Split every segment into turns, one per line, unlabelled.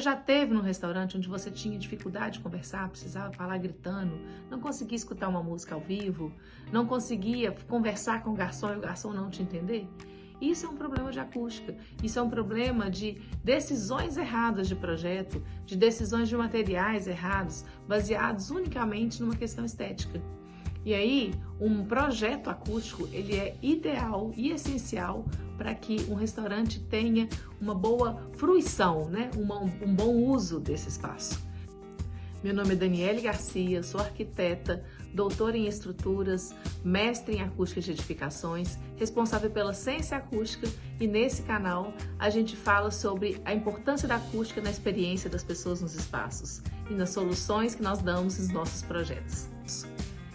Já teve num restaurante onde você tinha dificuldade de conversar, precisava falar gritando, não conseguia escutar uma música ao vivo, não conseguia conversar com o garçom e o garçom não te entender? Isso é um problema de acústica, isso é um problema de decisões erradas de projeto, de decisões de materiais errados, baseados unicamente numa questão estética. E aí, um projeto acústico, ele é ideal e essencial para que um restaurante tenha uma boa fruição, né? Um bom uso desse espaço. Meu nome é Daniele Garcia, sou arquiteta, doutora em estruturas, mestre em acústica de edificações, responsável pela ciência acústica, e nesse canal a gente fala sobre a importância da acústica na experiência das pessoas nos espaços e nas soluções que nós damos nos nossos projetos.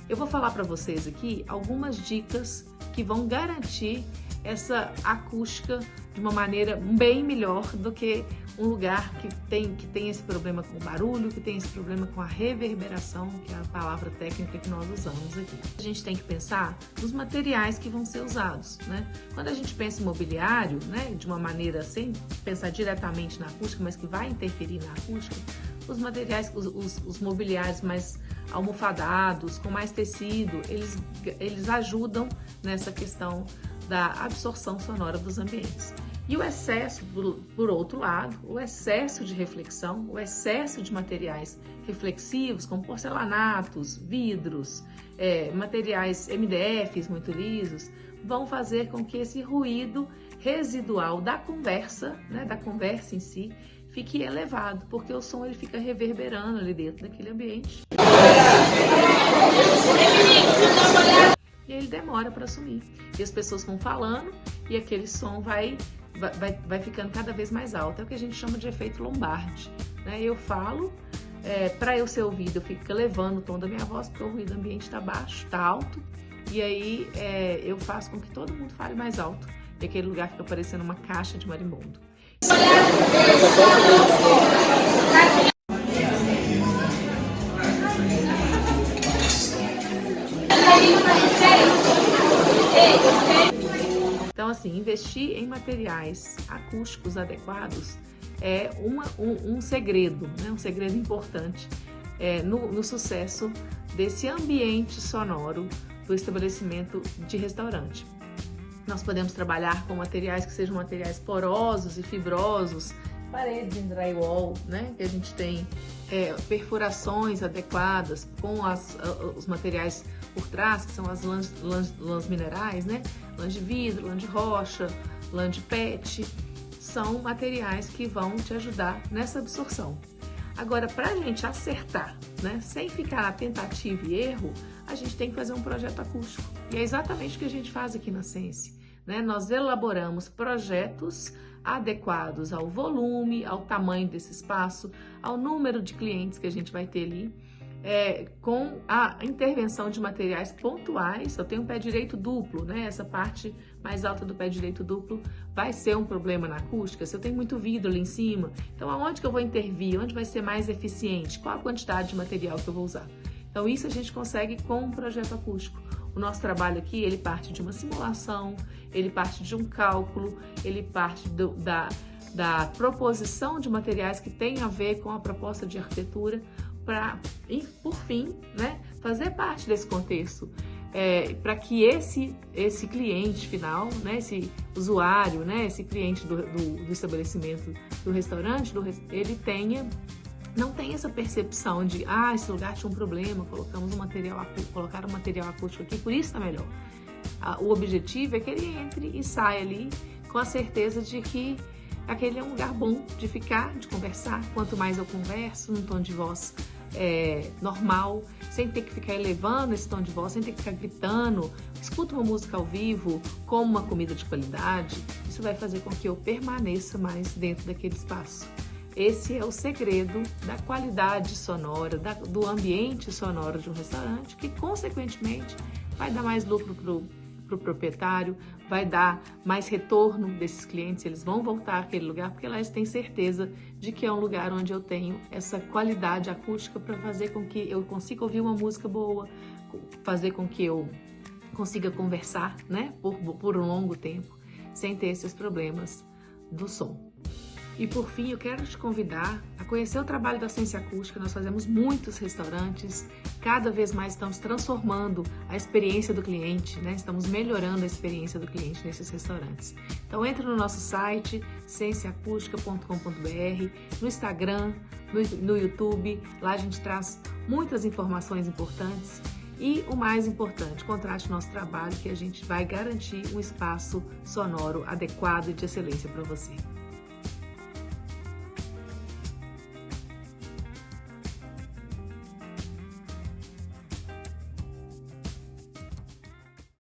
Eu vou falar para vocês aqui algumas dicas que vão garantir essa acústica de uma maneira bem melhor do que um lugar que tem esse problema com o barulho, que tem esse problema com a reverberação, que é a palavra técnica que nós usamos aqui. A gente tem que pensar nos materiais que vão ser usados, né? Quando a gente pensa em mobiliário, né, de uma maneira sem pensar diretamente na acústica, mas que vai interferir na acústica, os materiais, os mobiliários mais almofadados, com mais tecido, eles ajudam nessa questão da absorção sonora dos ambientes. E o excesso, por outro lado, o excesso de reflexão, o excesso de materiais reflexivos, como porcelanatos, vidros, materiais MDFs muito lisos, vão fazer com que esse ruído residual da conversa, né, da conversa em si, fique elevado, porque o som ele fica reverberando ali dentro daquele ambiente. E ele demora para sumir. E as pessoas vão falando e aquele som vai ficando cada vez mais alto. É o que a gente chama de efeito Lombardi, né? Eu falo, para eu ser ouvido, eu fico elevando o tom da minha voz, porque o ruído do ambiente está baixo, está alto, e aí eu faço com que todo mundo fale mais alto. E aquele lugar fica parecendo uma caixa de marimbondo. Então, assim, investir em materiais acústicos adequados é um segredo, né? Um segredo importante no sucesso desse ambiente sonoro do estabelecimento de restaurante. Nós podemos trabalhar com materiais que sejam materiais porosos e fibrosos, paredes em drywall, né? Que a gente tem perfurações adequadas com os materiais por trás, que são as lãs minerais, né? Lã de vidro, lã de rocha, lã de PET, são materiais que vão te ajudar nessa absorção. Agora, para a gente acertar, né, sem ficar na tentativa e erro, a gente tem que fazer um projeto acústico. E é exatamente o que a gente faz aqui na Sense, né? Nós elaboramos projetos adequados ao volume, ao tamanho desse espaço, ao número de clientes que a gente vai ter ali, com a intervenção de materiais pontuais. Eu tenho um pé direito duplo, né? Essa parte mais alta do pé direito duplo vai ser um problema na acústica, se eu tenho muito vidro ali em cima. Então, aonde que eu vou intervir? Onde vai ser mais eficiente? Qual a quantidade de material que eu vou usar? Então, isso a gente consegue com um projeto acústico. O nosso trabalho aqui, ele parte de uma simulação, ele parte de um cálculo, ele parte da proposição de materiais que tem a ver com a proposta de arquitetura, para, por fim, né, fazer parte desse contexto, para que esse cliente final, né, esse usuário, né, esse cliente do estabelecimento, do restaurante, ele não tenha essa percepção de, esse lugar tinha um problema, colocaram um material acústico aqui, por isso está melhor. O objetivo é que ele entre e saia ali com a certeza de que aquele é um lugar bom de ficar, de conversar. Quanto mais eu converso, num tom de voz normal, sem ter que ficar elevando esse tom de voz, sem ter que ficar gritando, escuto uma música ao vivo, como uma comida de qualidade, isso vai fazer com que eu permaneça mais dentro daquele espaço. Esse é o segredo da qualidade sonora, do ambiente sonoro de um restaurante, que consequentemente vai dar mais lucro para o proprietário, vai dar mais retorno desses clientes, eles vão voltar àquele lugar porque lá eles têm certeza de que é um lugar onde eu tenho essa qualidade acústica para fazer com que eu consiga ouvir uma música boa, fazer com que eu consiga conversar, né, por um longo tempo, sem ter esses problemas do som. E por fim, eu quero te convidar a conhecer o trabalho da Ciência Acústica. Nós fazemos muitos restaurantes, cada vez mais estamos transformando a experiência do cliente, né? Estamos melhorando a experiência do cliente nesses restaurantes. Então entre no nosso site, cienciacustica.com.br, no Instagram, no YouTube, lá a gente traz muitas informações importantes. E o mais importante, contrate nosso trabalho, que a gente vai garantir um espaço sonoro adequado e de excelência para você.